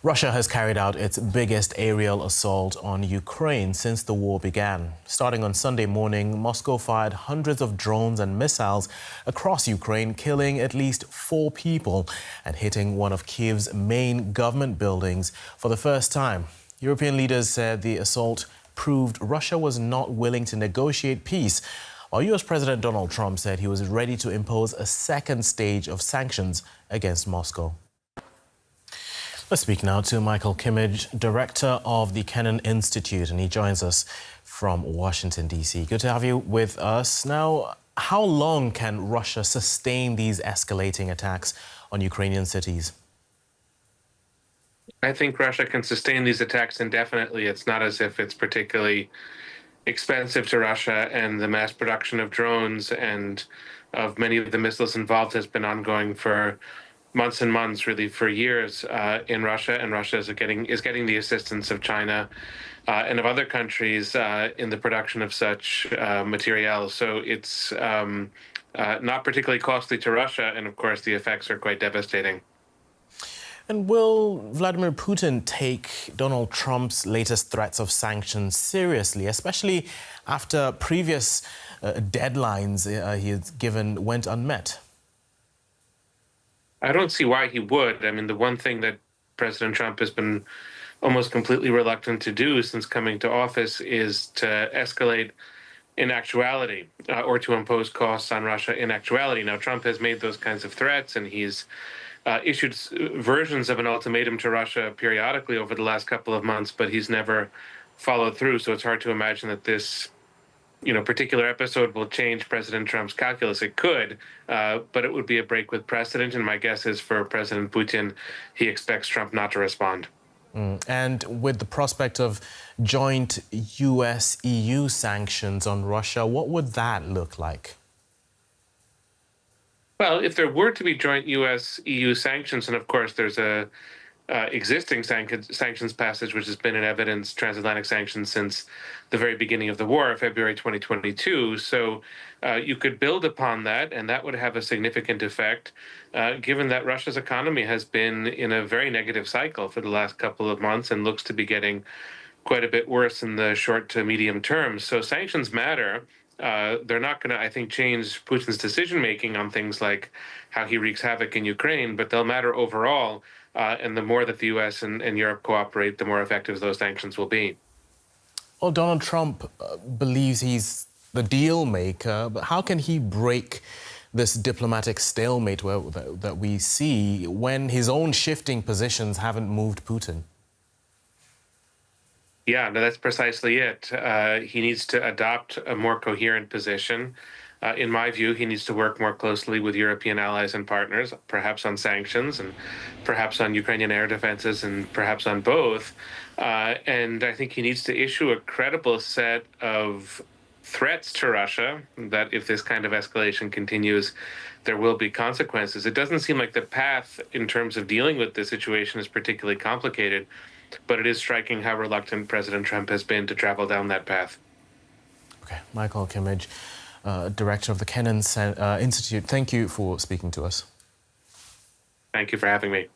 Russia has carried out its biggest aerial assault on Ukraine since the war began. Starting on Sunday morning, Moscow fired hundreds of drones and missiles across Ukraine, killing at least 4 people and hitting one of Kyiv's main government buildings for the first time. European leaders said the assault proved Russia was not willing to negotiate peace, while U.S. President Donald Trump said he was ready to impose a second stage of sanctions against Moscow. Let's speak now to Michael Kimmage, director of the Kennan Institute, and he joins us from Washington, D.C. Good to have you with us. Now, how long can Russia sustain these escalating attacks on Ukrainian cities? I think Russia can sustain these attacks indefinitely. It's not as if it's particularly expensive to Russia, and the mass production of drones and of many of the missiles involved has been ongoing for months and months, really for years in Russia, and Russia is getting the assistance of China and of other countries in the production of such material. So it's not particularly costly to Russia, and of course the effects are quite devastating. And will Vladimir Putin take Donald Trump's latest threats of sanctions seriously, especially after previous deadlines he had given went unmet? I don't see why he would. I mean, the one thing that President Trump has been almost completely reluctant to do since coming to office is to escalate in actuality or to impose costs on Russia in actuality. Now, Trump has made those kinds of threats, and he's issued versions of an ultimatum to Russia periodically over the last couple of months, but he's never followed through. So it's hard to imagine that this particular episode will change President Trump's calculus. It could, but it would be a break with precedent. And my guess is for President Putin, he expects Trump not to respond. And with the prospect of joint US-EU sanctions on Russia, what would that look like? Well, if there were to be joint US-EU sanctions, and of course there's a existing sanctions passage, which has been in evidence, transatlantic sanctions, since the very beginning of the war, February 2022. So you could build upon that, and that would have a significant effect, given that Russia's economy has been in a very negative cycle for the last couple of months and looks to be getting quite a bit worse in the short to medium term. So sanctions matter. They're not going to, I think, change Putin's decision-making on things like how he wreaks havoc in Ukraine, but they'll matter overall. And the more that the U.S. and Europe cooperate, the more effective those sanctions will be. Well, Donald Trump believes he's the deal maker, but how can he break this diplomatic stalemate that we see when his own shifting positions haven't moved Putin? Yeah, no, that's precisely it. He needs to adopt a more coherent position. In my view, he needs to work more closely with European allies and partners, perhaps on sanctions and perhaps on Ukrainian air defenses and perhaps on both. And I think he needs to issue a credible set of threats to Russia that if this kind of escalation continues, there will be consequences. It doesn't seem like the path in terms of dealing with this situation is particularly complicated, but it is striking how reluctant President Trump has been to travel down that path. Okay, Michael Kimmage, director of the Kennan Institute, thank you for speaking to us. Thank you for having me.